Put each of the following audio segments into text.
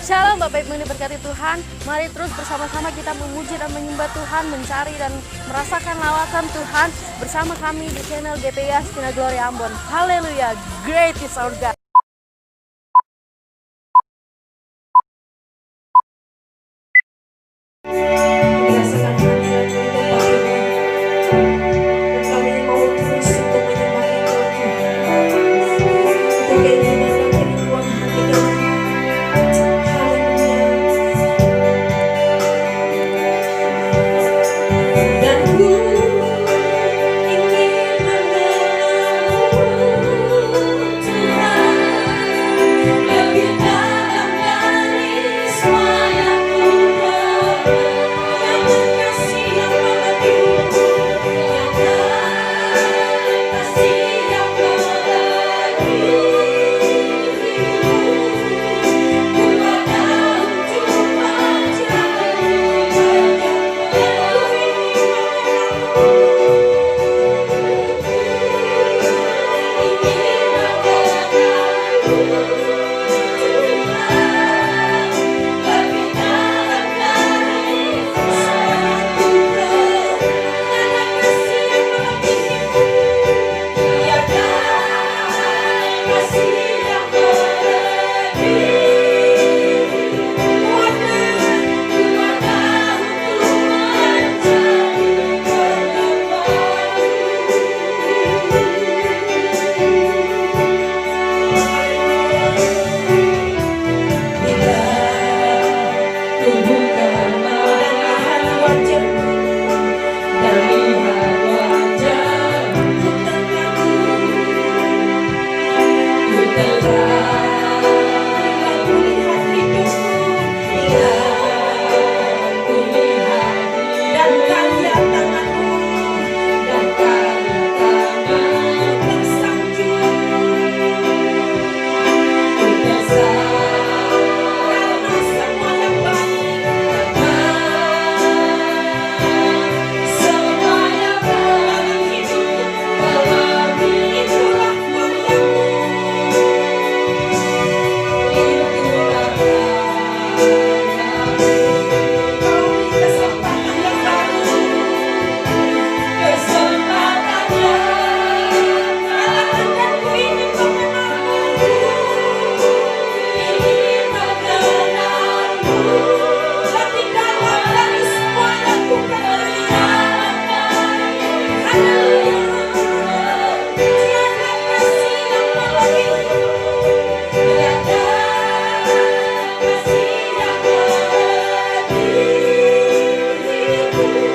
Shalom Bapak Ibu yang diberkati Tuhan. Mari terus bersama-sama kita memuji dan menyembah Tuhan, mencari dan merasakan lawatan Tuhan bersama kami di channel GPIA Stina Glory Ambon. Haleluya, great is our God. Merasakan hadirat itu Bapak Ibu. Dan kami mau terus untuk menyembah Engkau Tuhan. Itu keinginan dan kerinduan hati kami. Haleluya. Dan ku ingin mengenal Tuhan lebih dalam dari semua yang ku kenal. Yang terkasih yang melebihi, yang terkasih yang melebihi.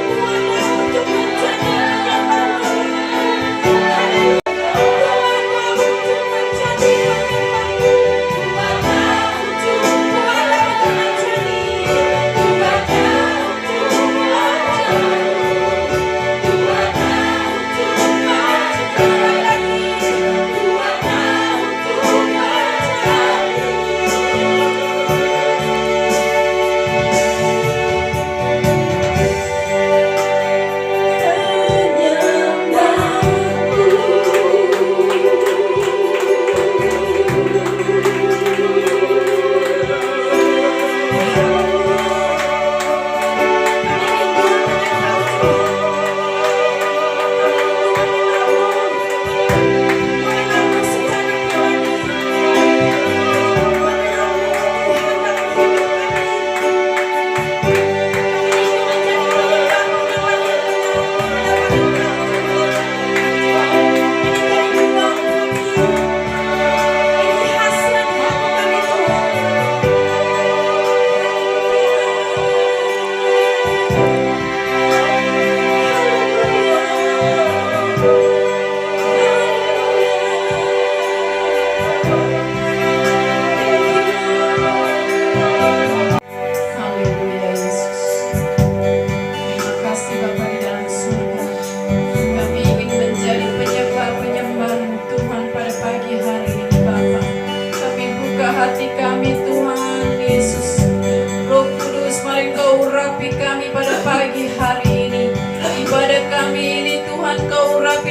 Ku ada untuk mencari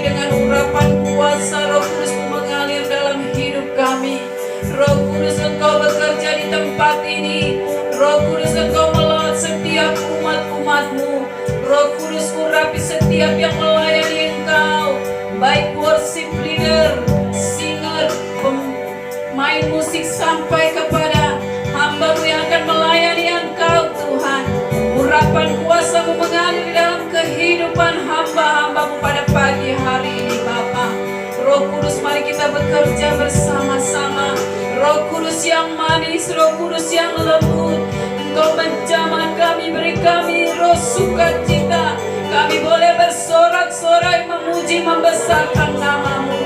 dengan urapan kuasa Roh Kudus mengalir dalam hidup kami. Roh Kudus Engkau bekerja di tempat ini. Roh Kudus, Engkau melawat setiap umat-umat-Mu. Roh Kudus, urapi setiap yang melayani Engkau, baik worship leader, singer, pemain musik, sampai kepada hamba-Mu yang akan melayani Engkau Tuhan. Urapan kuasa-Mu mengalir di dalam kehidupan hamba-hamba-Mu pada pagi hari ini Bapa. Roh Kudus, mari kita bekerja bersama-sama. Roh Kudus yang manis, Roh Kudus yang lembut, Engkau menjamah kami, beri kami roh sukacita. Kami boleh bersorak-sorai memuji, membesarkan nama-Mu.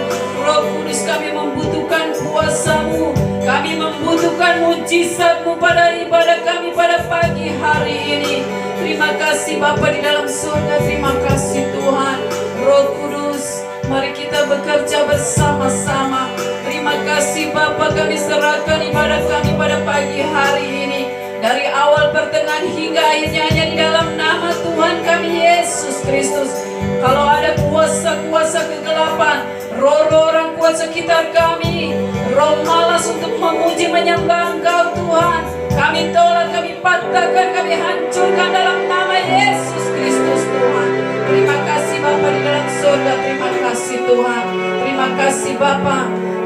Roh Kudus, kami membutuhkan kuasa-Mu, kami membutuhkan mujizat-Mu pada ibadah kami pada pagi hari ini. Terima kasih Bapa di dalam surga, terima kasih Tuhan. Roh Kudus, mari kita bekerja bersama-sama. Terima kasih Bapa, kami serahkan ibadah kami pada pagi hari ini. Dari awal, pertengahan hingga akhirnya hanya di dalam nama Tuhan kami Yesus Kristus. Kalau ada kuasa-kuasa kegelapan, roh-roh orang kuat sekitar kami, roh malas untuk memuji menyembah Engkau Tuhan, kami tolak, kami patahkan, kami hancurkan dalam nama Yesus Kristus Tuhan. Terima kasih Bapa di dalam surga, terima kasih Tuhan. Terima kasih Bapa,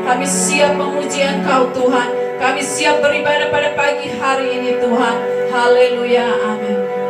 kami siap memuji Engkau Tuhan. Kami siap beribadah pada pagi hari ini Tuhan. Haleluya, amin.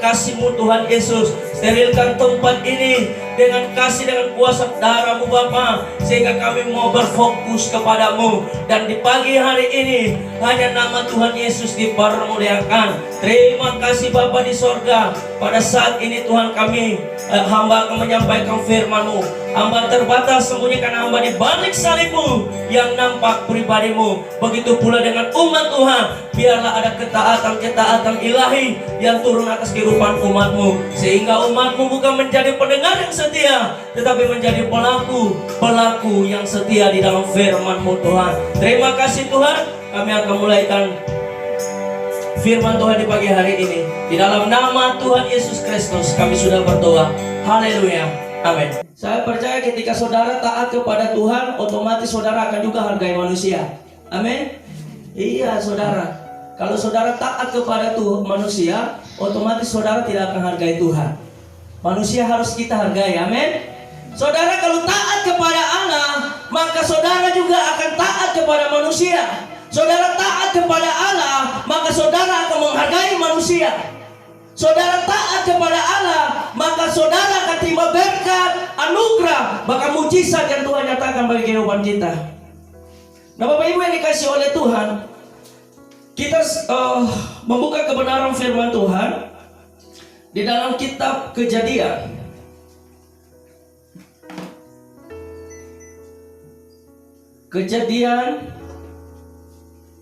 kasih-Mu Tuhan Yesus. Sterilkan tempat ini dengan kasih, dengan kuasa darah-Mu Bapa, sehingga kami mau berfokus kepadamu. Dan di pagi hari ini hanya nama Tuhan Yesus dipermuliakan. Terima kasih Bapa di sorga. Pada saat ini Tuhan kami hamba akan menyampaikan firman-Mu. Hamba terbatas, sembunyikan hamba di balik salib-Mu yang nampak pribadi-Mu. Begitu pula dengan umat Tuhan, biarlah ada ketaatan ilahi yang turun atas kehidupan umat-Mu, sehingga umat-Mu bukan menjadi pendengar yang setia, tetapi menjadi pelaku yang setia di dalam firman-Mu Tuhan. Terima kasih Tuhan. Kami akan mulaikan firman Tuhan di pagi hari ini. Di dalam nama Tuhan Yesus Kristus kami sudah berdoa. Haleluya. Amin. Saya percaya ketika saudara taat kepada Tuhan, otomatis saudara akan juga hargai manusia. Amin. Iya saudara. Kalau saudara taat kepada manusia, otomatis saudara tidak akan hargai Tuhan. Manusia harus kita hargai. Amin. Saudara kalau taat kepada Allah, maka saudara juga akan taat kepada manusia. Saudara taat kepada Allah, maka saudara akan menghargai manusia. Saudara taat kepada Allah, maka saudara akan terima berkat, anugerah, bahkan mujizat yang Tuhan nyatakan bagi kehidupan kita. Nah Bapak Ibu yang dikasih oleh Tuhan, kita membuka kebenaran firman Tuhan di dalam kitab Kejadian. Kejadian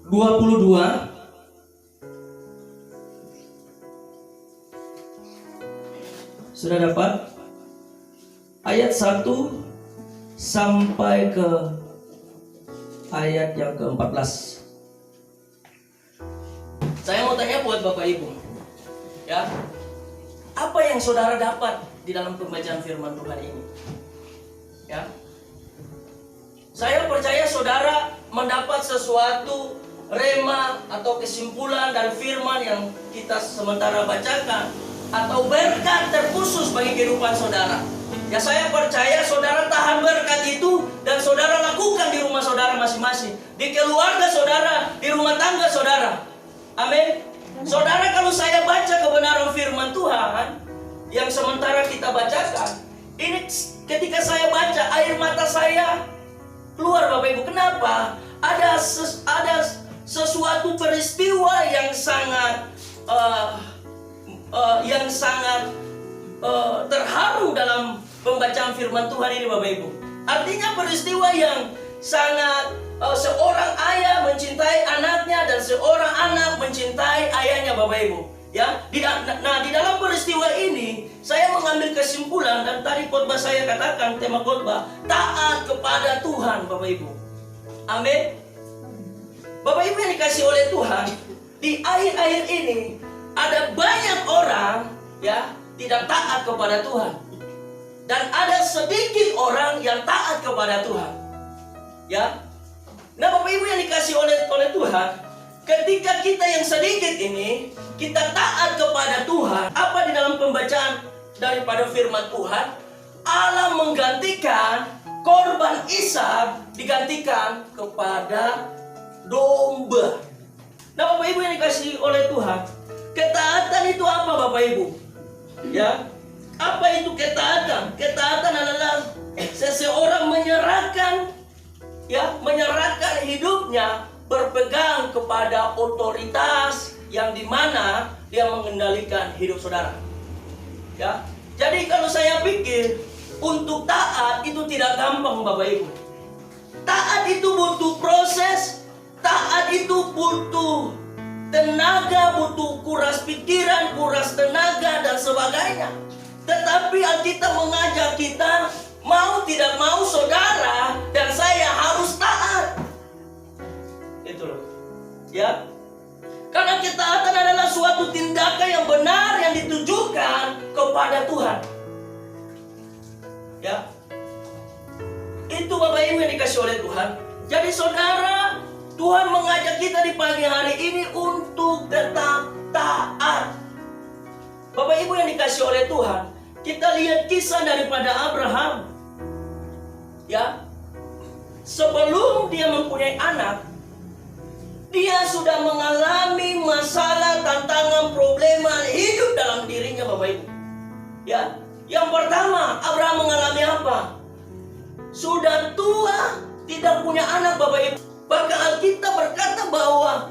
22 sudah dapat ayat 1 sampai ke ayat yang ke-14. Saya mau tanya buat Bapak Ibu, ya, apa yang saudara dapat di dalam pembacaan firman Tuhan ini? Ya, saya percaya saudara mendapat sesuatu rema atau kesimpulan dari firman yang kita sementara bacakan, atau berkat terkhusus bagi kehidupan saudara. Ya saya percaya saudara tahan berkat itu dan saudara lakukan di rumah saudara masing-masing, di keluarga saudara, di rumah tangga saudara. Amin. Saudara, kalau saya baca kebenaran firman Tuhan yang sementara kita bacakan, ini ketika saya baca air mata saya keluar Bapak Ibu. Kenapa? Ada sesuatu peristiwa yang sangat terharu dalam pembacaan firman Tuhan ini Bapak Ibu. Artinya peristiwa yang sangat seorang ayah mencintai anaknya dan seorang anak mencintai ayahnya Bapak Ibu. Ya, di dalam peristiwa ini saya mengambil kesimpulan, dan tadi khotbah saya katakan tema khotbah taat kepada Tuhan Bapak Ibu. Amin. Bapak Ibu yang dikasih oleh Tuhan, di akhir-akhir ini ada banyak orang ya tidak taat kepada Tuhan, dan ada sedikit orang yang taat kepada Tuhan. Ya. Nah Bapak Ibu yang dikasih oleh Tuhan, ketika kita yang sedikit ini kita taat kepada Tuhan, apa di dalam pembacaan daripada firman Tuhan, Allah menggantikan korban Ishak digantikan kepada domba. Nah Bapak Ibu yang dikasih oleh Tuhan, ketaatan itu apa Bapak Ibu? Ya, apa itu ketaatan? Ketaatan adalah seseorang menyerahkan hidupnya, berpegang kepada otoritas yang dimana dia mengendalikan hidup saudara. Ya, jadi kalau saya pikir untuk taat itu tidak gampang Bapak Ibu. Taat itu butuh proses, taat itu butuh tenaga, butuh kuras pikiran, kuras tenaga dan sebagainya. Tetapi Alkitab mengajak kita, mau tidak mau saudara dan saya harus taat. Itu loh. Ya. Karena ketaatan adalah suatu tindakan yang benar yang ditujukan kepada Tuhan. Ya. Itu Bapak Ibu yang dikasih oleh Tuhan. Jadi saudara, Tuhan mengajak kita di pagi hari ini untuk tetap taat. Bapak Ibu yang dikasih oleh Tuhan, kita lihat kisah daripada Abraham. Ya. Sebelum dia mempunyai anak, Dia sudah mengalami masalah, tantangan, problema hidup dalam dirinya, Bapak Ibu. Ya, yang pertama, Abraham mengalami apa? Sudah tua, tidak punya anak, Bapak Ibu. Bahkan Alkitab berkata bahwa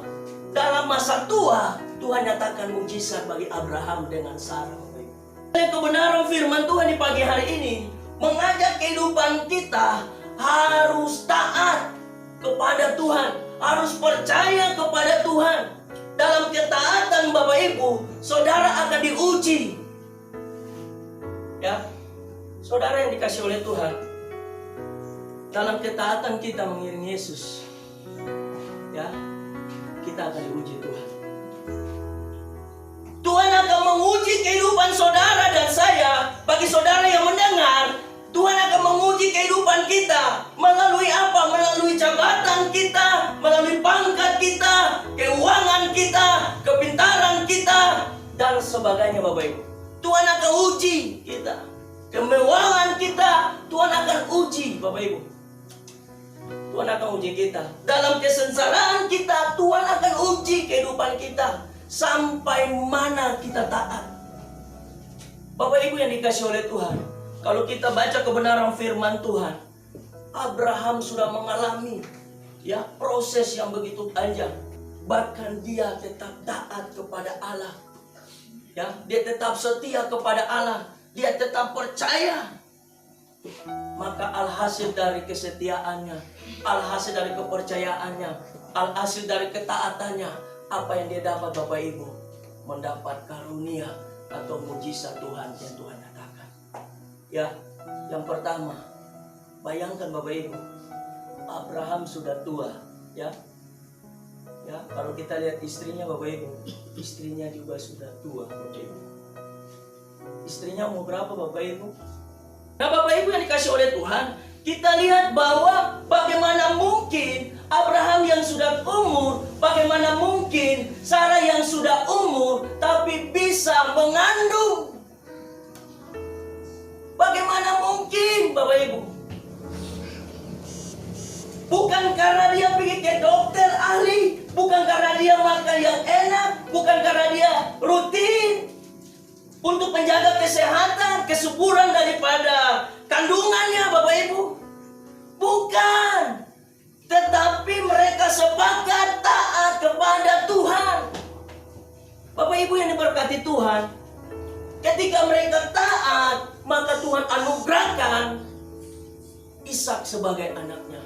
dalam masa tua, Tuhan nyatakan mujizat bagi Abraham dengan Sarah, Bapak Ibu. Kebenaran firman Tuhan di pagi hari ini mengajak kehidupan kita harus taat kepada Tuhan, harus percaya kepada Tuhan. Dalam ketaatan Bapak Ibu, saudara akan diuji. Ya, saudara yang dikasih oleh Tuhan, dalam ketaatan kita mengiring Yesus, ya, kita akan diuji Tuhan. Tuhan akan menguji kehidupan saudara dan saya. Bagi saudara yang mendengar, Tuhan akan menguji kehidupan kita. Melalui apa? Melalui jabatan kita, melalui pangkat kita, keuangan kita, kepintaran kita, dan sebagainya, Bapak Ibu. Tuhan akan uji kita. Kemewahan kita, Tuhan akan uji, Bapak Ibu. Tuhan akan uji kita. Dalam kesengsaraan kita, Tuhan akan uji kehidupan kita. Sampai mana kita taat. Bapak Ibu yang dikasih oleh Tuhan, kalau kita baca kebenaran firman Tuhan, Abraham sudah mengalami ya proses yang begitu panjang. Bahkan dia tetap taat kepada Allah. Ya, dia tetap setia kepada Allah. Dia tetap percaya. Maka alhasil dari kesetiaannya, alhasil dari kepercayaannya, alhasil dari ketaatannya, apa yang dia dapat, Bapak Ibu? Mendapat karunia atau mujizat Tuhan yang Tuhan nyatakan. Ya, yang pertama, bayangkan Bapak Ibu, Abraham sudah tua, ya. Ya, kalau kita lihat istrinya, Bapak Ibu, istrinya juga sudah tua, Bapak Ibu. Istrinya umur berapa, Bapak Ibu? Nah, Bapak Ibu yang dikasih oleh Tuhan, kita lihat bahwa bagaimana mungkin Abraham yang sudah umur, bagaimana mungkin Sarah yang sudah umur tapi bisa mengandung? Bagaimana mungkin, Bapak Ibu? Bukan karena dia pergi ke dokter ahli, bukan karena dia makan yang enak, bukan karena dia rutin untuk menjaga kesehatan, kesuburan daripada kandungannya, Bapak Ibu. Bukan. Tetapi mereka sepakat taat kepada Tuhan. Bapak Ibu yang diberkati Tuhan, ketika mereka taat, maka Tuhan anugerahkan Ishak sebagai anaknya.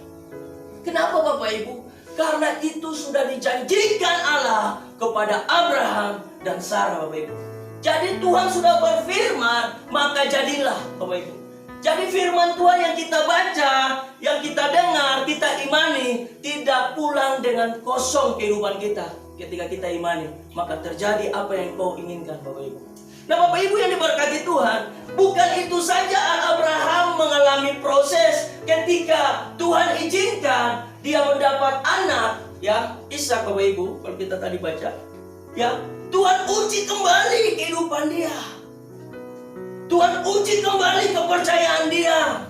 Kenapa, Bapak Ibu? Karena itu sudah dijanjikan Allah kepada Abraham dan Sarah, Bapak Ibu. Jadi Tuhan sudah berfirman, maka jadilah, Bapak Ibu. Jadi firman Tuhan yang kita baca, yang kita dengar, kita imani, tidak pulang dengan kosong kehidupan kita. Ketika kita imani, maka terjadi apa yang kau inginkan, Bapak Ibu. Nah, Bapak Ibu yang diberkati Tuhan, bukan itu saja Abraham mengalami proses ketika Tuhan izinkan dia mendapat anak, ya, Ishak, Bapak Ibu. Kalau kita tadi baca, ya, Tuhan uji kembali kehidupan dia. Tuhan uji kembali kepercayaan dia.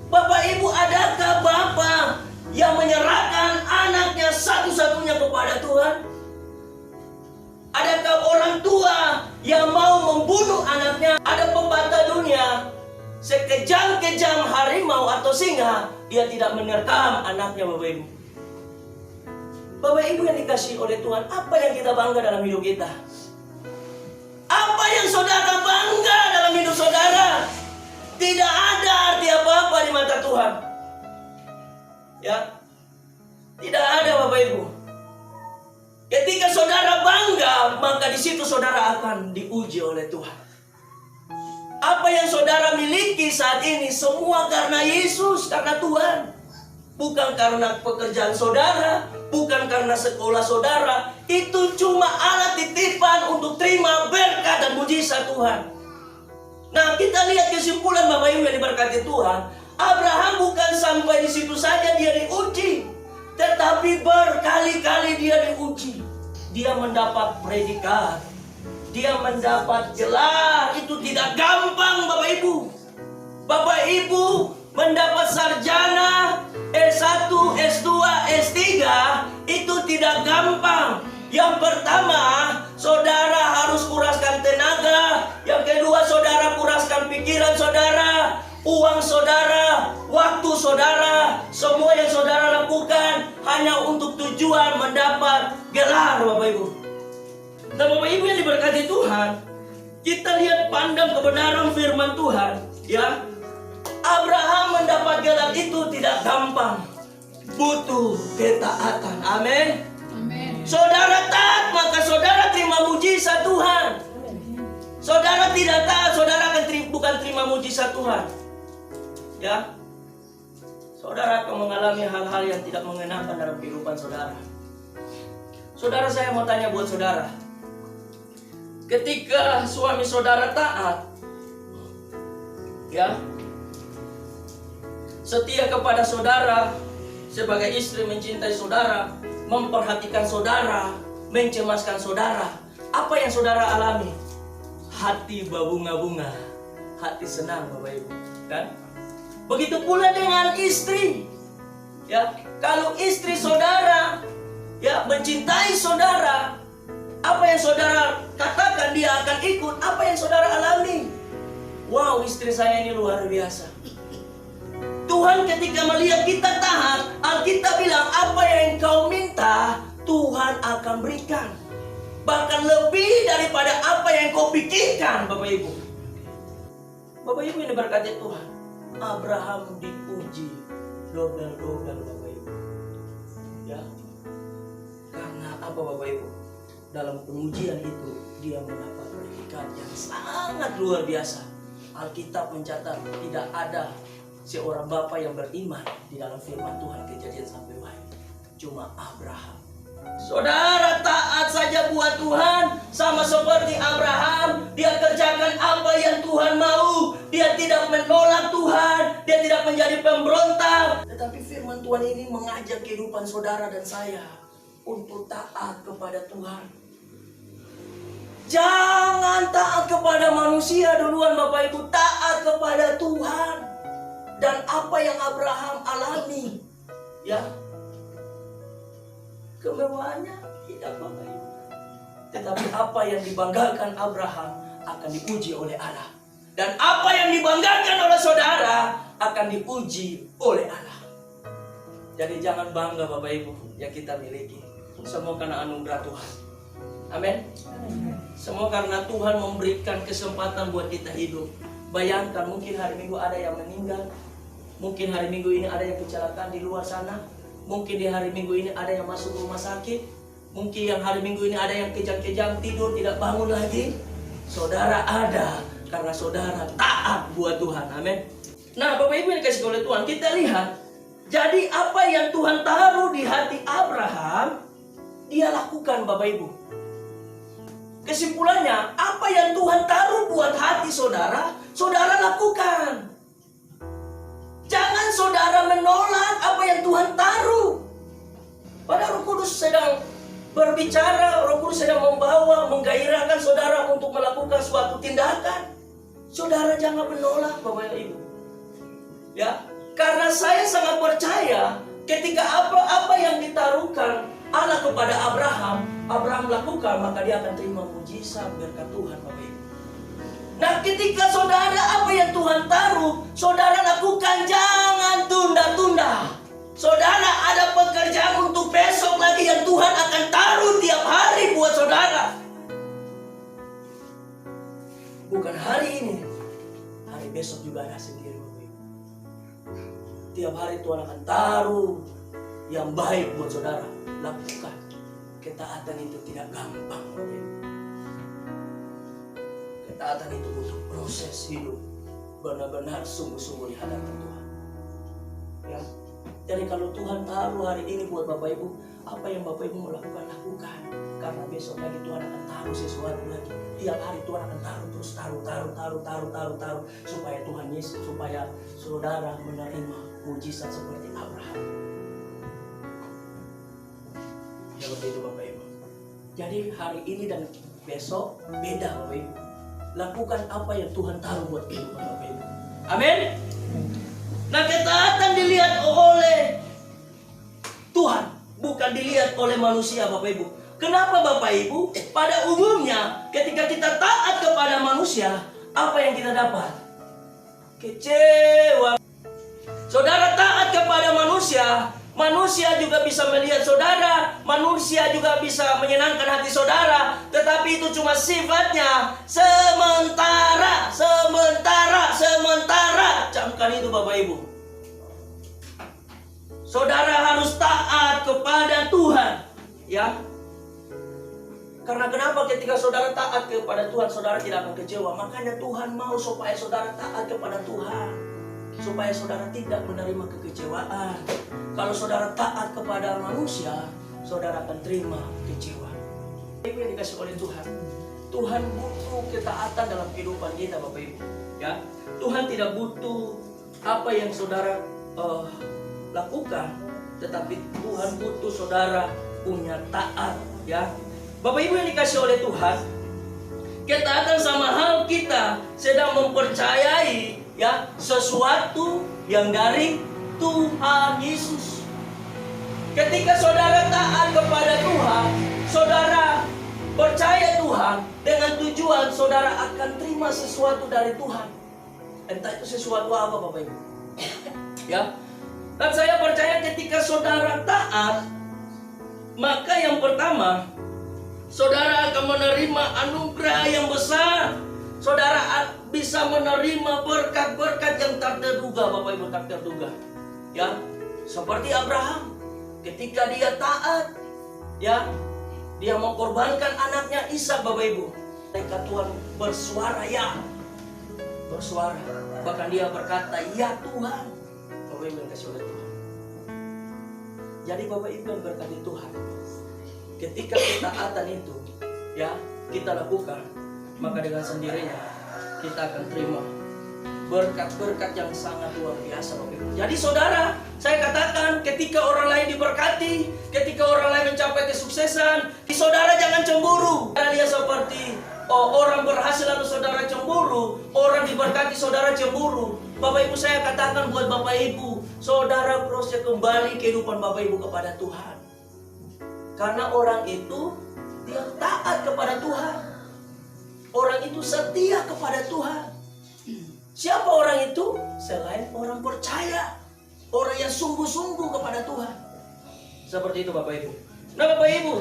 Bapak Ibu, adakah Bapak yang menyerahkan anaknya satu-satunya kepada Tuhan? Adakah orang tua yang mau membunuh anaknya? Ada pepatah dunia, sekejam-kejam harimau atau singa, dia tidak menerkam anaknya, Bapak Ibu. Bapak Ibu yang dikasihi oleh Tuhan, apa yang kita bangga dalam hidup kita? Apa yang saudara bangga dalam hidup saudara? Tidak ada arti apa-apa di mata Tuhan. Ya, tidak ada, Bapak Ibu. Ketika saudara bangga, maka di situ saudara akan diuji oleh Tuhan. Apa yang saudara miliki saat ini semua karena Yesus, karena Tuhan. Bukan karena pekerjaan saudara, bukan karena sekolah saudara. Itu cuma alat titipan untuk terima berkat dan mujizat Tuhan. Nah, kita lihat kesimpulan Bapak Ibu yang diberkati Tuhan. Abraham bukan sampai di situ saja dia diuji, tetapi berkali-kali dia diuji. Dia mendapat predikat, dia mendapat gelar. Itu tidak gampang, Bapak Ibu. Bapak Ibu mendapat sarjana S1, S2, S3 itu tidak gampang. Yang pertama, saudara harus kuraskan tenaga. Yang kedua, saudara kuraskan pikiran saudara, uang saudara, waktu saudara. Semua yang saudara lakukan hanya untuk tujuan mendapat gelar, Bapak Ibu. Dan Bapak Ibu yang diberkati Tuhan, kita lihat pandang kebenaran firman Tuhan, ya. Abraham mendapat gelar itu tidak gampang, butuh ketaatan. Amin. Saudara taat, maka saudara terima mujizat Tuhan. Saudara tidak taat, saudara akan bukan terima mujizat Tuhan. Ya, saudara akan mengalami hal-hal yang tidak mengenakan dalam kehidupan saudara. Saudara, saya mau tanya buat saudara. Ketika suami saudara taat, ya, setia kepada saudara, sebagai istri mencintai saudara, memperhatikan saudara, mencemaskan saudara, apa yang saudara alami? Hati berbunga-bunga, hati senang, Bapak Ibu, kan? Begitu pula dengan istri, ya. Kalau istri saudara, ya, mencintai saudara, apa yang saudara katakan dia akan ikut. Apa yang saudara alami? Wow, istri saya ini luar biasa. Tuhan ketika melihat kita taat, Alkitab bilang apa yang kau minta Tuhan akan berikan. Bahkan lebih daripada apa yang kau pikirkan, Bapak Ibu. Bapak Ibu yang diberkati Tuhan, Abraham dipuji dobel-dobel, Bapak Ibu. Ya. Karena apa, Bapak Ibu? Dalam pengujian itu dia mendapat predikat yang sangat luar biasa. Alkitab mencatat tidak ada seorang bapa yang beriman di dalam firman Tuhan Kejadian sampai Wahyu. Cuma Abraham. Saudara taat saja buat Tuhan, sama seperti Abraham. Dia kerjakan apa yang Tuhan mau. Dia tidak menolak Tuhan, dia tidak menjadi pemberontak. Tetapi firman Tuhan ini mengajak kehidupan saudara dan saya untuk taat kepada Tuhan. Jangan taat kepada manusia duluan, Bapak Ibu. Taat kepada Tuhan. Dan apa yang Abraham alami, ya, kemewahannya tidak, Bapak Ibu. Tetapi apa yang dibanggakan Abraham akan dipuji oleh Allah. Dan apa yang dibanggakan oleh saudara akan dipuji oleh Allah. Jadi jangan bangga, Bapak Ibu, yang kita miliki. Semua karena anugerah Tuhan. Amin. Semua karena Tuhan memberikan kesempatan buat kita hidup. Bayangkan, mungkin hari Minggu ada yang meninggal. Mungkin hari Minggu ini ada yang kecelakaan di luar sana. Mungkin di hari Minggu ini ada yang masuk rumah sakit. Mungkin yang hari Minggu ini ada yang kejang-kejang tidur tidak bangun lagi. Saudara ada karena saudara taat buat Tuhan. Amin. Nah, Bapak Ibu yang dikasih oleh Tuhan, kita lihat. Jadi apa yang Tuhan taruh di hati Abraham, dia lakukan, Bapak Ibu. Kesimpulannya, apa yang Tuhan taruh buat hati saudara, saudara lakukan. Jangan saudara menolak apa yang Tuhan taruh. Padahal Roh Kudus sedang berbicara, Roh Kudus sedang membawa, menggairahkan saudara untuk melakukan suatu tindakan. Saudara jangan menolak, Bapak Ibu. Ya, karena saya sangat percaya ketika apa-apa yang ditaruhkan Allah kepada Abraham lakukan, maka dia akan terima mujizat berkat Tuhan, Bapak Ibu. Nah, ketika saudara apa yang Tuhan taruh, saudara lakukan, jangan tunda-tunda. Saudara ada pekerjaan untuk besok lagi yang Tuhan akan taruh tiap hari buat saudara. Bukan hari ini, hari besok juga ada sendiri, Bapak Ibu. Tiap hari Tuhan akan taruh yang baik buat saudara. Lakukan. Ketaatan itu tidak gampang, Bapak Ibu. Ketaatan itu butuh proses hidup, benar-benar sungguh-sungguh di hadapan Tuhan. Ya. Jadi kalau Tuhan taruh hari ini buat Bapak Ibu, apa yang Bapak Ibu mau lakukan, lakukan. Karena besok lagi Tuhan akan taruh sesuatu lagi. Tiap hari Tuhan akan taruh terus, taruh, supaya Tuhan Yesus, supaya saudara menerima mujizat seperti Abraham. Ya, begitu Bapak Ibu. Jadi hari ini dan besok beda, Bapak Ibu. Lakukan apa yang Tuhan taruh buat kehidupan Bapak Ibu. Amin. Nah, ketaatan dilihat oleh Tuhan, bukan bukan dilihat oleh manusia, Bapak Ibu. Kenapa Bapak Ibu? Pada umumnya ketika kita taat kepada manusia, apa yang kita dapat? Kecewa. Saudara taat kepada manusia, manusia juga bisa melihat saudara, manusia juga bisa menyenangkan hati saudara, tetapi itu cuma sifatnya sementara. Camkan itu Bapak Ibu. Saudara harus taat kepada Tuhan, ya. Karena kenapa? Ketika saudara taat kepada Tuhan, saudara tidak akan kecewa. Makanya Tuhan mau supaya saudara taat kepada Tuhan, supaya saudara tidak menerima kekecewaan. Kalau saudara taat kepada manusia, saudara akan terima kecewa. Itu yang dikasih oleh Tuhan. Tuhan butuh ketaatan dalam kehidupan kita, Bapak Ibu. Ya, Tuhan tidak butuh apa yang saudara lakukan, tetapi Tuhan butuh saudara punya taat, ya. Bapak Ibu yang dikasih oleh Tuhan, ketaatan sama hal kita sedang mempercayai, ya, sesuatu yang dari Tuhan Yesus. Ketika saudara taat kepada Tuhan, saudara percaya Tuhan, dengan tujuan saudara akan terima sesuatu dari Tuhan. Entah itu sesuatu apa, Bapak Ibu. Ya. Dan saya percaya ketika saudara taat, maka yang pertama, saudara akan menerima anugerah yang besar. Saudara bisa menerima berkat-berkat yang tak terduga, Bapak Ibu, tak terduga. Ya, seperti Abraham, ketika dia taat, ya, dia mengorbankan anaknya Ishak, Bapak Ibu. Ketika Tuhan bersuara, ya, bersuara. Bahkan dia berkata, ya Tuhan. Bapak Ibu yang kasih oleh Tuhan. Jadi Bapak Ibu yang berkati Tuhan, ketika ketaatan itu, ya, kita lakukan, maka dengan sendirinya kita akan terima berkat-berkat yang sangat luar biasa, Bapak Ibu. Jadi saudara, saya katakan, ketika orang lain diberkati, ketika orang lain mencapai kesuksesan, saudara jangan cemburu. Karena dia seperti orang berhasil lalu saudara cemburu, orang diberkati saudara cemburu. Bapak Ibu, saya katakan buat Bapak Ibu, saudara proses kembali kehidupan Bapak Ibu kepada Tuhan. Karena orang itu dia taat kepada Tuhan. Orang itu setia kepada Tuhan. Siapa orang itu? Selain orang percaya, orang yang sungguh-sungguh kepada Tuhan. Seperti itu Bapak Ibu. Nah Bapak Ibu,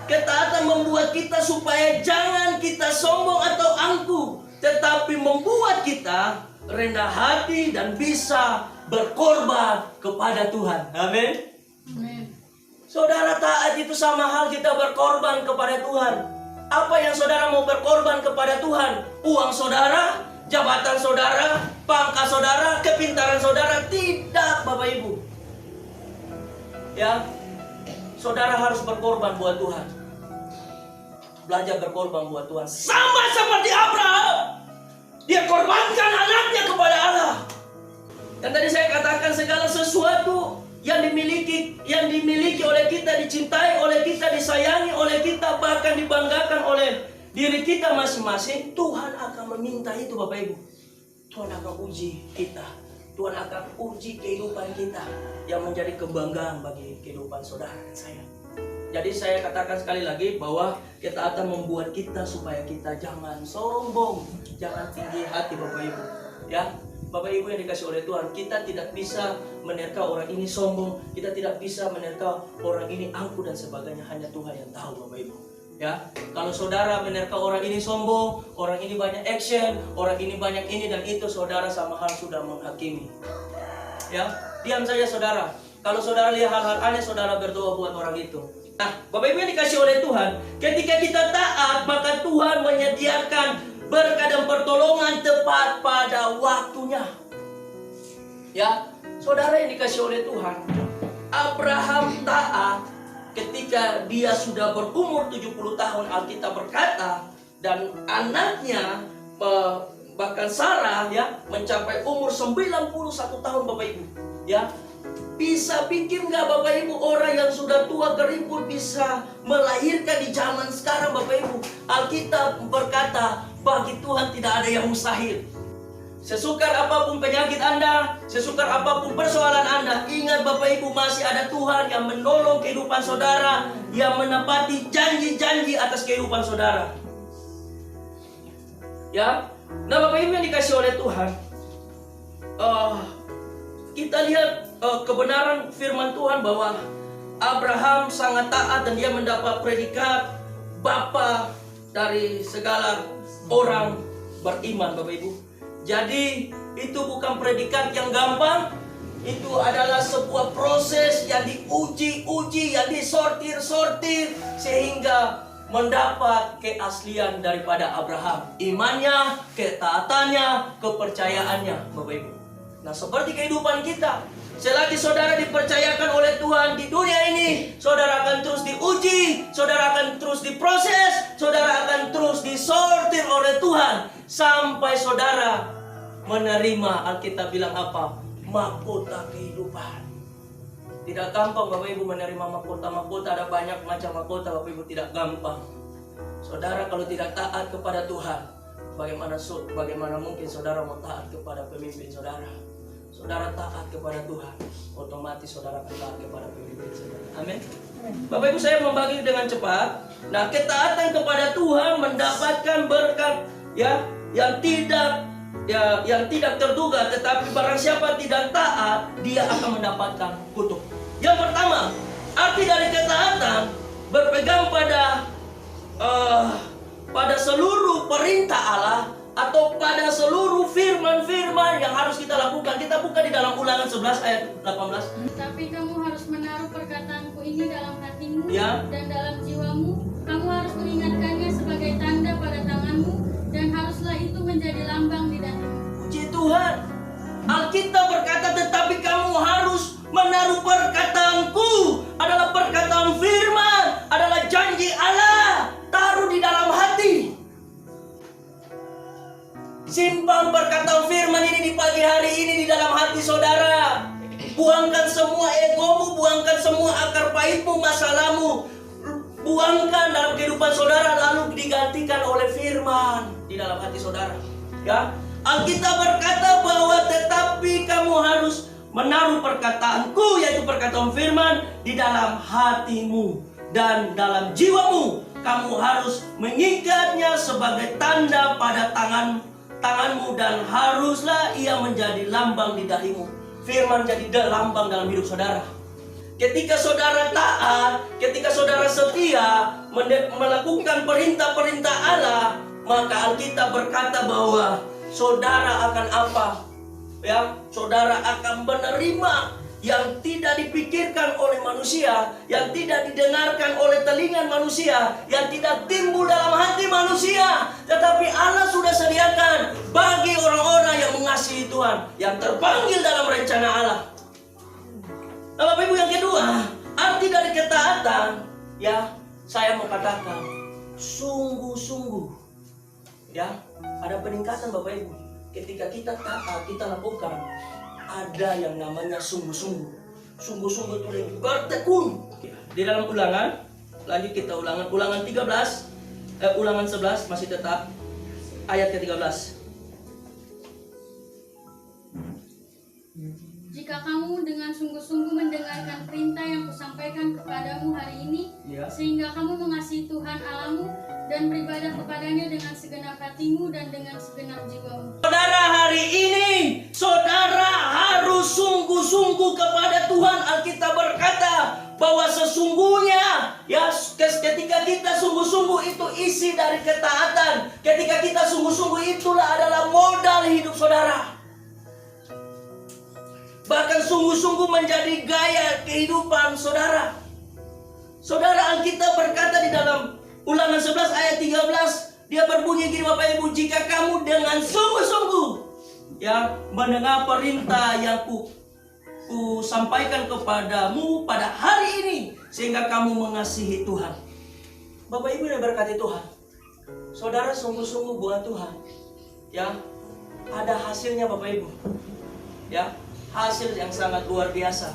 ketaatan membuat kita supaya jangan kita sombong atau angkuh, tetapi membuat kita rendah hati dan bisa berkorban kepada Tuhan. Amin. Saudara, taat itu sama hal kita berkorban kepada Tuhan. Apa yang saudara mau berkorban kepada Tuhan? Uang saudara, jabatan saudara, pangkat saudara, kepintaran saudara? Tidak, Bapak Ibu. Ya, saudara harus berkorban buat Tuhan. Belajar berkorban buat Tuhan. Sama seperti Abraham, dia korbankan anaknya kepada Allah. Dan tadi saya katakan segala sesuatu yang dimiliki oleh kita, dicintai oleh kita, disayangi oleh kita, bahkan dibanggakan oleh diri kita masing-masing, Tuhan akan meminta itu, Bapak Ibu. Tuhan akan uji kita. Tuhan akan uji kehidupan kita yang menjadi kebanggaan bagi kehidupan saudara dan saya. Jadi saya katakan sekali lagi bahwa ketaatan membuat kita supaya kita jangan sombong, jangan tinggi hati, Bapak Ibu. Ya, Bapak Ibu yang dikasih oleh Tuhan, kita tidak bisa menerka orang ini sombong, kita tidak bisa menerka orang ini angkuh dan sebagainya, hanya Tuhan yang tahu, Bapak Ibu. Ya, kalau saudara menerka orang ini sombong, orang ini banyak action, orang ini banyak ini dan itu, saudara sama hal sudah menghakimi. Ya, diam saja saudara. Kalau saudara lihat hal-hal aneh, saudara berdoa buat orang itu. Nah, Bapak Ibu yang dikasih oleh Tuhan, ketika kita taat, maka Tuhan menyediakan berkat dan pertolongan tepat pada waktunya. Ya, saudara yang dikasih oleh Tuhan, Abraham taat ketika dia sudah berumur 70 tahun, Alkitab berkata, dan anaknya bahkan Sarah, ya, mencapai umur 91 tahun, Bapak Ibu. Ya, bisa pikir nggak Bapak Ibu, orang yang sudah tua keriput bisa melahirkan di zaman sekarang, Bapak Ibu? Alkitab berkata, bagi Tuhan tidak ada yang mustahil. Sesukar apapun penyakit Anda, sesukar apapun persoalan Anda, ingat Bapak Ibu masih ada Tuhan yang menolong kehidupan saudara, yang menepati janji-janji atas kehidupan saudara. Ya, nah Bapak Ibu yang dikasih oleh Tuhan, kita lihat kebenaran firman Tuhan bahwa Abraham sangat taat dan dia mendapat predikat bapa dari segala orang beriman, Bapak Ibu. Jadi itu bukan predikat yang gampang, itu adalah sebuah proses yang diuji-uji, yang disortir-sortir sehingga mendapat keaslian daripada Abraham, imannya, ketaatannya, kepercayaannya, Bapak Ibu. Nah, seperti kehidupan kita, selagi saudara dipercayakan oleh Tuhan di dunia ini, saudara akan terus diuji, saudara akan terus diproses, saudara akan terus disortir oleh Tuhan sampai saudara menerima, Alkitab bilang apa? Mahkota kehidupan. Tidak gampang Bapak Ibu menerima mahkota-mahkota, ada banyak macam mahkota Bapak Ibu, tidak gampang. Saudara kalau tidak taat kepada Tuhan, bagaimana mungkin saudara mau taat kepada pemimpin saudara? Saudara taat kepada Tuhan, otomatis saudara akan taat kepada pemimpin saudara. Amin. Bapak Ibu, saya membagi dengan cepat. Nah, ketaatan kepada Tuhan mendapatkan berkat yang tidak terduga, tetapi barang siapa tidak taat, dia akan mendapatkan kutuk. Yang pertama, arti dari ketaatan berpegang pada seluruh perintah Allah atau pada seluruh firman-firman yang harus kita lakukan. Kita buka di dalam Ulangan 11 ayat 18. Tapi kamu harus menaruh perkataanku ini dalam hatimu Ya. dan dalam jiwamu. Kamu harus mengingatkannya sebagai tanda pada tanganmu, dan haruslah itu menjadi lambang di dahimu. Puji Tuhan. Alkitab berkata, tetapi kamu harus menaruh perkataanku, adalah perkataan firman, adalah janji Allah, taruh di dalam hati. Simpan perkataan firman ini di pagi hari ini di dalam hati saudara. Buangkan semua egomu, buangkan semua akar pahitmu, masalahmu, buangkan dalam kehidupan saudara, lalu digantikan oleh firman di dalam hati saudara. Ya, Alkitab berkata bahwa tetapi kamu harus menaruh perkataanku, yaitu perkataan firman, di dalam hatimu dan dalam jiwamu. Kamu harus mengikatnya sebagai tanda pada tanganmu, dan haruslah ia menjadi lambang di dahimu. Firman jadi lambang dalam hidup saudara. Ketika saudara taat, ketika saudara setia melakukan perintah-perintah Allah, maka Alkitab berkata bahwa saudara akan apa? Ya, saudara akan menerima yang tidak dipikirkan oleh manusia, yang tidak didengarkan oleh telinga manusia, yang tidak timbul dalam hati manusia, tetapi Allah sudah sediakan bagi orang-orang yang mengasihi Tuhan, yang terpanggil dalam rencana Allah. Nah, Bapak Ibu, yang kedua, arti dari ketaatan, ya, saya mau katakan sungguh-sungguh. Ya, ada peningkatan Bapak Ibu. Ketika kita taat, kita lakukan, ada yang namanya sungguh-sungguh. Sungguh-sungguh itu lebih bertekun. Di dalam Ulangan, lanjut kita Ulangan 11 masih tetap ayat ke-13. Jika kamu dengan sungguh-sungguh mendengarkan perintah yang kusampaikan kepadamu hari ini, sehingga kamu mengasihi Tuhan Allahmu dan beribadah kepadanya dengan segenap hatimu dan dengan segenap jiwamu. Saudara, hari ini saudara harus sungguh-sungguh kepada Tuhan. Alkitab berkata bahwa sesungguhnya, ya, ketika kita sungguh-sungguh itu isi dari ketaatan. Ketika kita sungguh-sungguh, itulah adalah modal hidup saudara. Bahkan sungguh-sungguh menjadi gaya kehidupan saudara. Saudara, Alkitab berkata di dalam Ulangan 11 ayat 13, dia berbunyi gini Bapak Ibu, jika kamu dengan sungguh-sungguh, ya, mendengar perintah yang ku sampaikan kepadamu pada hari ini, sehingga kamu mengasihi Tuhan. Bapak Ibu yang berkati Tuhan, saudara sungguh-sungguh buat Tuhan, ya, ada hasilnya Bapak Ibu, ya, hasil yang sangat luar biasa.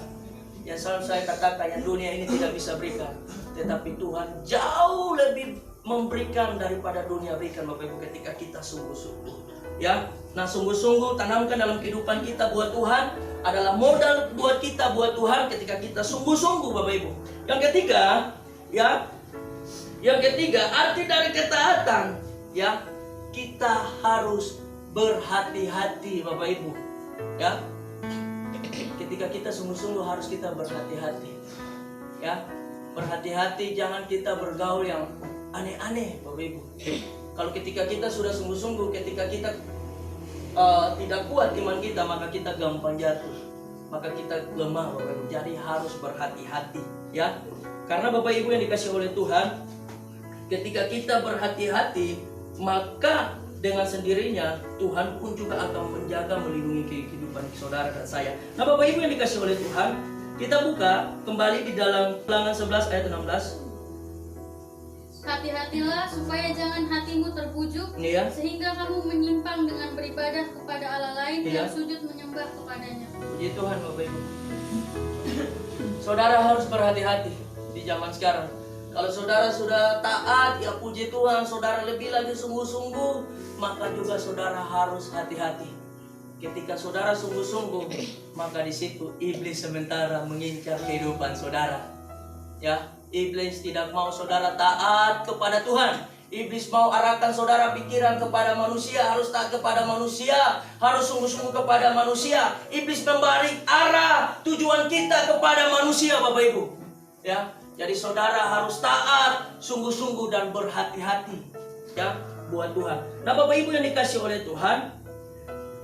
Yang selalu saya katakan, yang dunia ini tidak bisa berikan, tetapi Tuhan jauh lebih memberikan daripada dunia berikan Bapak Ibu, ketika kita sungguh-sungguh. Ya, Nah, sungguh-sungguh tanamkan dalam kehidupan kita buat Tuhan adalah modal buat kita buat Tuhan ketika kita sungguh-sungguh, Bapak Ibu. Yang ketiga, ya. Yang ketiga, arti dari ketaatan, ya. Kita harus berhati-hati, Bapak Ibu. Ya. Ketika kita sungguh-sungguh harus kita berhati-hati. Ya. Berhati-hati, jangan kita bergaul yang aneh-aneh, Bapak Ibu. Kalau ketika kita sudah sungguh-sungguh, ketika kita tidak kuat iman kita, maka kita gampang jatuh, maka kita lemah, Bapak Ibu. Jadi harus berhati-hati, ya. Karena Bapak Ibu yang dikasih oleh Tuhan, ketika kita berhati-hati, maka dengan sendirinya Tuhan pun juga akan menjaga, melindungi kehidupan saudara dan saya. Nah, Bapak Ibu yang dikasih oleh Tuhan, kita buka kembali di dalam Ulangan 11 ayat 16. Hati-hatilah supaya jangan hatimu terbujuk, Iya. sehingga kamu menyimpang dengan beribadah kepada Allah lain Iya. dan sujud menyembah kepadanya. Puji Tuhan, Bapak Ibu. Saudara harus berhati-hati di zaman sekarang. Kalau saudara sudah taat, ya puji Tuhan, saudara lebih lagi sungguh-sungguh, maka juga saudara harus hati-hati. Ketika saudara sungguh-sungguh, maka di situ iblis sementara mengincar kehidupan saudara. Ya, iblis tidak mau saudara taat kepada Tuhan. Iblis mau arahkan saudara pikiran kepada manusia, harus taat kepada manusia, harus sungguh-sungguh kepada manusia. Iblis membalik arah tujuan kita kepada manusia, Bapak Ibu. Ya, jadi saudara harus taat, sungguh-sungguh dan berhati-hati, ya, buat Tuhan. Nah, Bapak Ibu yang dikasih oleh Tuhan,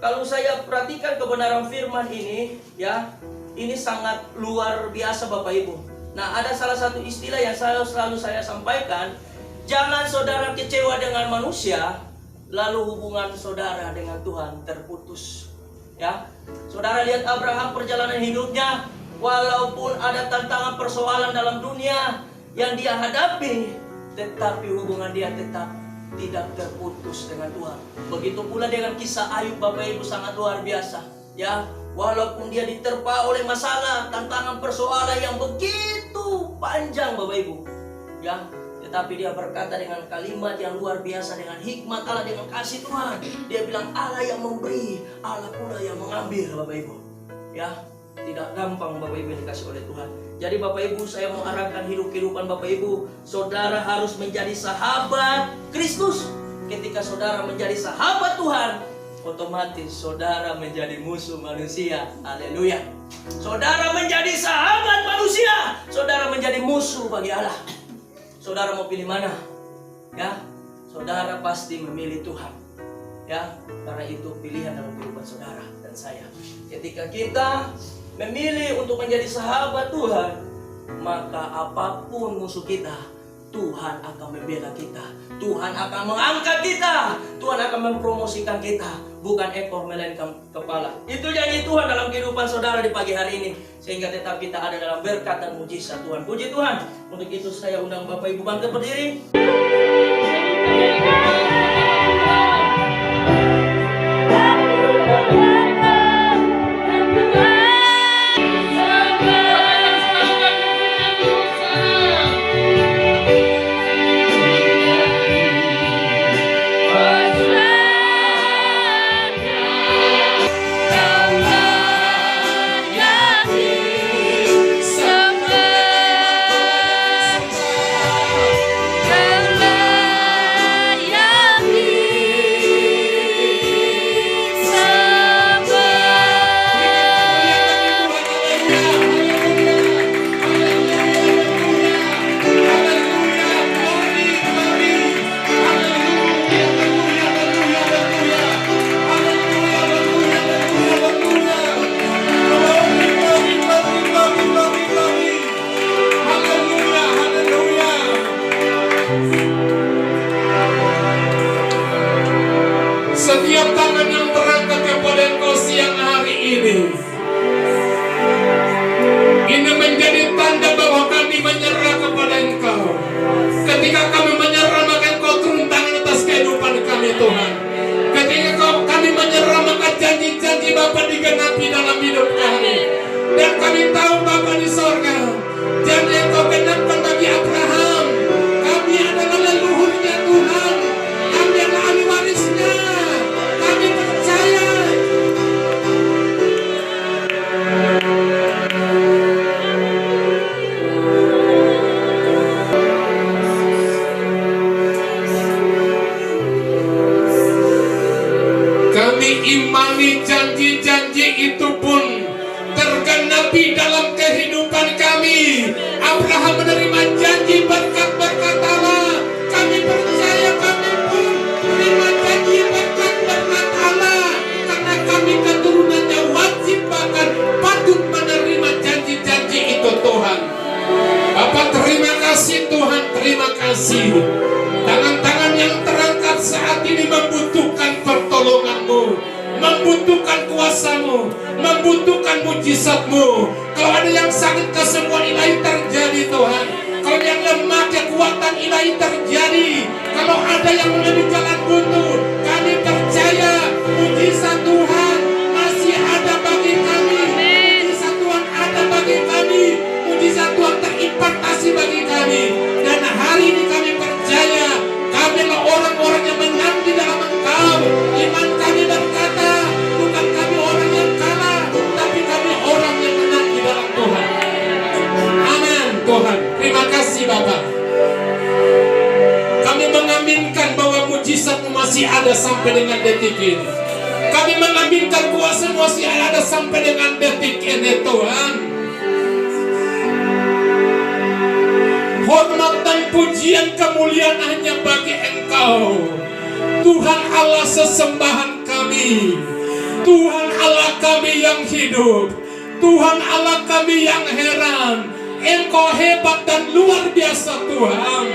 kalau saya perhatikan kebenaran firman ini, ya, ini sangat luar biasa, Bapak Ibu. Nah, ada salah satu istilah yang selalu saya sampaikan, jangan saudara kecewa dengan manusia, lalu hubungan saudara dengan Tuhan terputus. Ya, saudara lihat Abraham perjalanan hidupnya, walaupun ada tantangan persoalan dalam dunia yang dia hadapi, tetapi hubungan dia tetap tidak terputus dengan Tuhan. Begitu pula dengan kisah Ayub, Bapak Ibu, sangat luar biasa. Ya, walaupun dia diterpa oleh masalah, tantangan persoalan yang begitu panjang, Bapak Ibu, ya, tetapi dia berkata dengan kalimat yang luar biasa, dengan hikmat Allah, dengan kasih Tuhan. Dia bilang, Allah yang memberi, Allah pula yang mengambil, Bapak Ibu. Ya, tidak gampang, Bapak Ibu, yang dikasih oleh Tuhan. Jadi Bapak Ibu, saya mau arahkan kehidupan Bapak Ibu. Saudara harus menjadi sahabat Kristus. Ketika saudara menjadi sahabat Tuhan, otomatis saudara menjadi musuh manusia. Haleluya. Saudara menjadi sahabat manusia, saudara menjadi musuh bagi Allah. Saudara mau pilih mana? Ya, saudara pasti memilih Tuhan. Ya, karena itu pilihan dalam kehidupan saudara dan saya. Ketika kita memilih untuk menjadi sahabat Tuhan, maka apapun musuh kita, Tuhan akan membela kita. Tuhan akan mengangkat kita. Tuhan akan mempromosikan kita. Bukan ekor melainkan kepala. Itu janji Tuhan dalam kehidupan saudara di pagi hari ini. Sehingga tetap kita ada dalam berkat dan mujizat Tuhan. Puji Tuhan. Untuk itu saya undang Bapak Ibu bangkit berdiri. Setiap tangan yang terangkat kepada Engkau siang hari ini menjadi tanda bahwa kami menyerah kepada Engkau. Ketika kami menyerah, maka Engkau turun tangan atas kehidupan kami, Tuhan. Ketika kami menyerah, maka janji-janji Bapa digenapi dalam hidup kami. Dan kami tahu Bapa di sorga, janji Engkau genapkan bagi Abraham. Kami adalah leluhurnya Tuhan. Kami adalah ahli warisnya. Kami percaya kami janji-janji itu pun tergenapi dalam kehidupan kami. Abraham menerima janji berkat-berkat Allah. Kami percaya kami pun menerima janji berkat-berkat Allah, karena kami keturunannya wajib bahkan patut menerima janji-janji itu Tuhan. Bapak terima kasih Tuhan, terima kasih. Tangan-tangan yang terangkat saat ini membutuhkan pertolongan-Mu, membutuhkan kuasa-Mu, membutuhkan mujizat-Mu. Kalau ada yang sakit, kesembuhan ilahi terjadi Tuhan. Kalau yang lemah, kekuatan ilahi terjadi. Kalau ada yang melalui jalan buntu, kami percaya mujizat Tuhan masih ada bagi kami. Mujizat Tuhan ada bagi kami. Mujizat Tuhan terimpartasi bagi kami. Dan hari ini kami percaya kami adalah orang-orang yang menang di dalam Engkau. Iman kami berkata, bukan kami orang yang kalah, tapi kami orang yang menang di dalam Tuhan. Amin Tuhan. Terima kasih Bapak. Kami mengaminkan bahwa mujizat-Mu masih ada sampai dengan detik ini. Kami mengaminkan kuasa-Mu masih ada sampai dengan detik ini Tuhan. Hormat dan pujian kemuliaan hanya bagi Engkau, Tuhan Allah sesembahan kami, Tuhan Allah kami yang hidup, Tuhan Allah kami yang heran. Engkau hebat dan luar biasa Tuhan.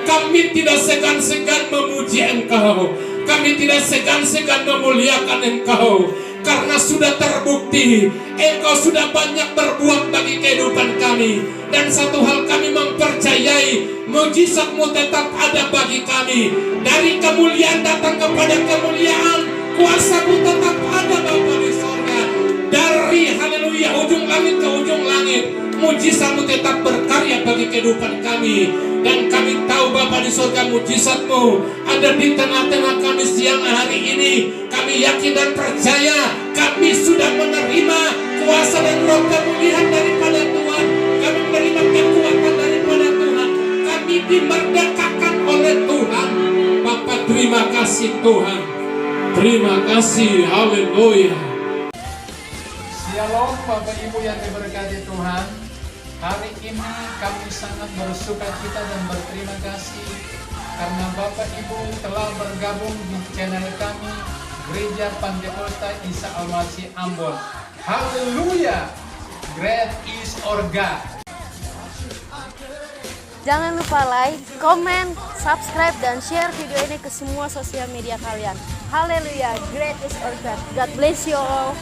Kami tidak segan-segan memuji Engkau, kami tidak segan-segan memuliakan Engkau, karena sudah terbukti Engkau sudah banyak berbuat bagi kehidupan kami. Dan satu hal kami mempercayai, mujizat-Mu tetap ada bagi kami. Dari kemuliaan datang kepada kemuliaan, kuasa-Mu tetap ada Bapa di sorga. Dari haleluya ujung langit ke ujung langit, mujizat-Mu tetap berkarya bagi kehidupan kami. Dan kami tahu Bapa di sorga, mujizat-Mu ada di tengah-tengah kami siang hari ini. Kami yakin dan percaya kami sudah menerima kuasa dan roh pemulihan daripada Tuhan. Kami menerima kekuatan daripada Tuhan. Kami dimerdekakan oleh Tuhan. Bapa terima kasih Tuhan. Terima kasih. Haleluya. Shalom Bapak Ibu yang diberkati Tuhan. Hari ini kami sangat bersuka cita dan berterima kasih karena Bapak Ibu telah bergabung di channel kami Gereja Pantekosta Isa Al-Masih Ambon. Haleluya. Great is our God. Jangan lupa like, komen, subscribe, dan share video ini ke semua sosial media kalian. Haleluya, great is our God. God bless you all.